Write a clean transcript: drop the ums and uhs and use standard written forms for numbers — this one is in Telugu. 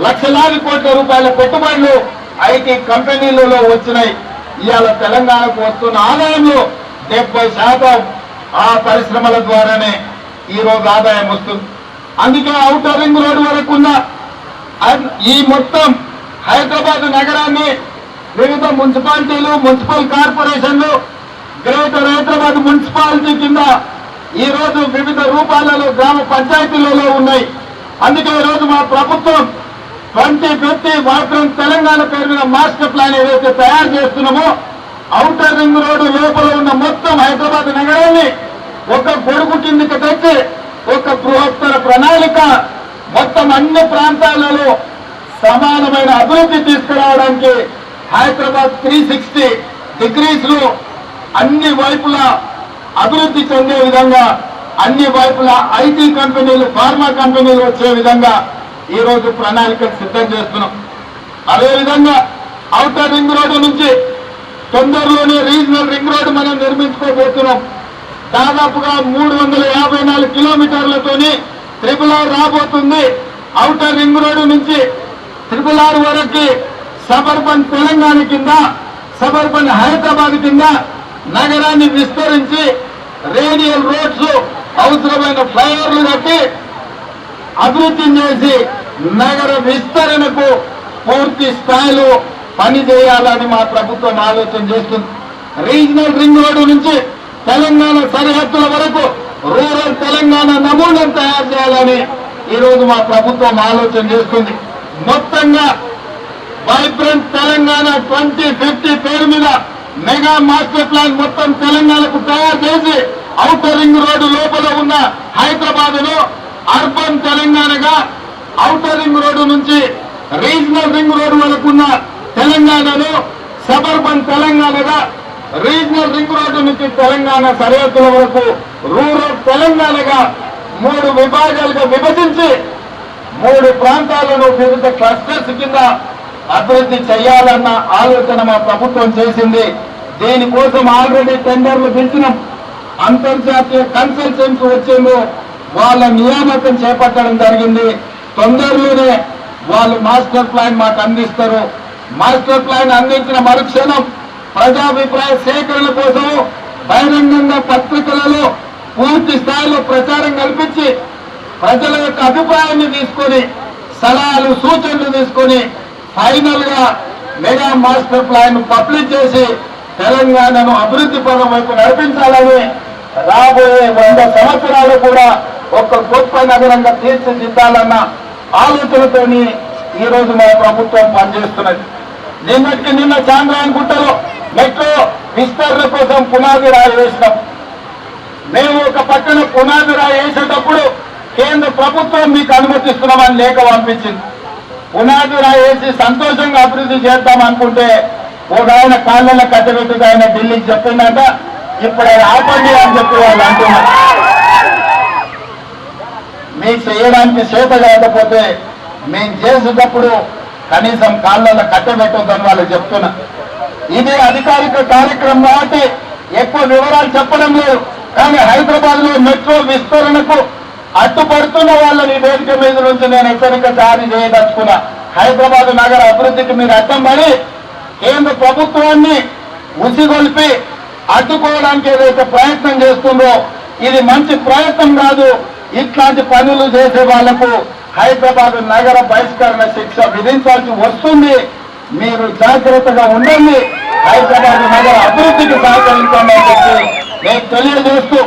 లక్షలాది కోట్ల రూపాయల పెట్టుబడులు ఐటీ కంపెనీలలో వచ్చినాయి. ఇవాళ తెలంగాణకు వస్తున్న ఆదాయంలో 70% ఆ పరిశ్రమల ద్వారానే ఈ రోజు ఆదాయం వస్తుంది. అందుకే ఔటర్ రింగ్ రోడ్డు వరకు ఉన్న ఈ మొత్తం హైదరాబాద్ నగరాన్ని వివిధ మున్సిపాలిటీలు, మున్సిపల్ కార్పొరేషన్లు, గ్రేటర్ హైదరాబాద్ మున్సిపాలిటీ కింద ఈ రోజు వివిధ రూపాలలో గ్రామ పంచాయతీలలో ఉన్నాయి. అందుకే ఈ రోజు మా ప్రభుత్వం 2050 వైబ్రెంట్ తెలంగాణ పేరు మీద మాస్టర్ ప్లాన్ ఏదైతే తయారు చేస్తున్నామో ఔటర్ రింగ్ రోడ్డు లోపల ఉన్న మొత్తం హైదరాబాద్ నగరాన్ని ఒక గొడుగు కిందకి తెచ్చి ఒక బృహత్తర ప్రణాళిక మొత్తం అన్ని ప్రాంతాలలో సమానమైన అభివృద్ధి తీసుకురావడానికి హైదరాబాద్ 360 డిగ్రీస్ లో అన్ని వైపులా అభివృద్ధి చెందే విధంగా, అన్ని వైపులా ఐటీ కంపెనీలు, ఫార్మా కంపెనీలు వచ్చే విధంగా ఈ రోజు ప్రణాళికలు సిద్ధం చేస్తున్నాం. అదేవిధంగా ఔటర్ రింగ్ రోడ్డు నుంచి తొందరలోనే రీజనల్ రింగ్ రోడ్డు మనం నిర్మించుకోబోతున్నాం. దాదాపుగా 354 కిలోమీటర్లతోని RRR రాబోతుంది. ఔటర్ రింగ్ రోడ్డు నుంచి RRR వరకు సబర్బన్ తెలంగాణ కింద, సబర్బన్ హైదరాబాద్ కింద నగరాన్ని విస్తరించి రేడియల్ రోడ్స్, అవసరమైన ఫ్లైఓవర్లు కట్టి అభివృద్ధి చేసి నగర విస్తరణకు పూర్తి స్థాయిలో పని చేయాలని మా ప్రభుత్వం ఆలోచన చేస్తుంది. రీజనల్ రింగ్ రోడ్డు నుంచి తెలంగాణ సరిహద్దుల వరకు రూరల్ తెలంగాణ నమూనాను తయారు చేయాలని ఈ రోజు మా ప్రభుత్వం ఆలోచన చేస్తుంది. మొత్తంగా వైబ్రెంట్ తెలంగాణ 2050 పేరు మీద మెగా మాస్టర్ ప్లాన్ మొత్తం తెలంగాణకు తయారు చేసి ఔటర్ రింగ్ రోడ్డు లోపల ఉన్న హైదరాబాద్ లో అర్బన్ తెలంగాణగా, ఔటర్ రింగ్ రోడ్డు నుంచి రీజనల్ రింగ్ రోడ్డు వరకు ఉన్న తెలంగాణలో సబర్బన్ తెలంగాణగా, రీజనల్ రింగ్ రోడ్డు నుంచి తెలంగాణ సరిహద్దుల వరకు రూరల్ తెలంగాణగా 3 విభాగాలుగా విభజించి 3 ప్రాంతాలను వివిధ క్లస్టర్స్ కింద అభివృద్ధి చేయాలన్న ఆలోచన మా ప్రభుత్వం చేసింది. దీనికోసం ఆల్రెడీ టెండర్లు పిలిచినాం. అంతర్జాతీయ కన్సల్టెన్సీ వచ్చిందో వాళ్ళ నియామకం చేపట్టడం జరిగింది. తొందరలోనే వాళ్ళు మాస్టర్ ప్లాన్ మాకు అందిస్తారు. మాస్టర్ ప్లాన్ అందించిన మరుక్షణం ప్రజాభిప్రాయ సేకరణ కోసం బహిరంగంగా పత్రికలలో పూర్తి స్థాయిలో ప్రచారం కల్పించి ప్రజల యొక్క అభిప్రాయాన్ని తీసుకొని, సలహాలు, సూచనలు తీసుకొని ఫైనల్ గా మెగా మాస్టర్ ప్లాన్ పబ్లిష్ చేసి తెలంగాణను అభివృద్ధి పదం వైపు నడిపించాలని, రాబోయే 100 సంవత్సరాలు కూడా ఒక గొప్ప నగరంగా తీర్చిదిద్దాలన్న ఆలోచనతోని ఈ రోజు మా ప్రభుత్వం పనిచేస్తున్నది. నిన్న చాంద్రాయన్ గుట్టలో మెట్రో విస్తరణ కోసం పునాది రాయి వేసినాం. మేము ఒక పక్కన పునాది రాయి వేసేటప్పుడు కేంద్ర ప్రభుత్వం మీకు అనుమతిస్తున్నామని లేఖ పంపించింది. పునాది రాయి వేసి సంతోషంగా అభివృద్ధి చేద్దాం అనుకుంటే ఒక ఆయన కాళ్ళలో కట్టబెట్టుకు ఆయన ఢిల్లీకి చెప్పిందంట, ఇప్పుడు ఆయన ఆపండి అని చెప్పి వాళ్ళు అంటున్నారు. మీకు చేయడానికి చేత కాకపోతే మేము చేసేటప్పుడు కనీసం కాళ్ళలో కట్టబెట్టొద్దని వాళ్ళు చెప్తున్నా. ఇది అధికారిక కార్యక్రమం కాబట్టి ఎక్కువ వివరాలు చెప్పడం లేదు. కానీ హైదరాబాద్ లో మెట్రో విస్తరణకు అడ్డుపడుతున్న వాళ్ళని వేదిక మీద నుంచి నేను హెచ్చరిక జారీ చేయదలుచుకున్నా. హైదరాబాద్ నగర అభివృద్ధికి మీరు అడ్డం పడి కేంద్ర ప్రభుత్వాన్ని ఉసిగొల్పి అడ్డుకోవడానికి ఏదైతే ప్రయత్నం చేస్తుందో ఇది మంచి ప్రయత్నం కాదు. ఇట్లాంటి పనులు చేసే వాళ్లకు హైదరాబాద్ నగర బహిష్కరణ శిక్ష విధించాల్సి వస్తుంది. మీరు జాగ్రత్తగా ఉండండి, హైదరాబాద్ నగర అభివృద్ధికి సహకరించండి అని చెప్పి నేను తెలియజేస్తూ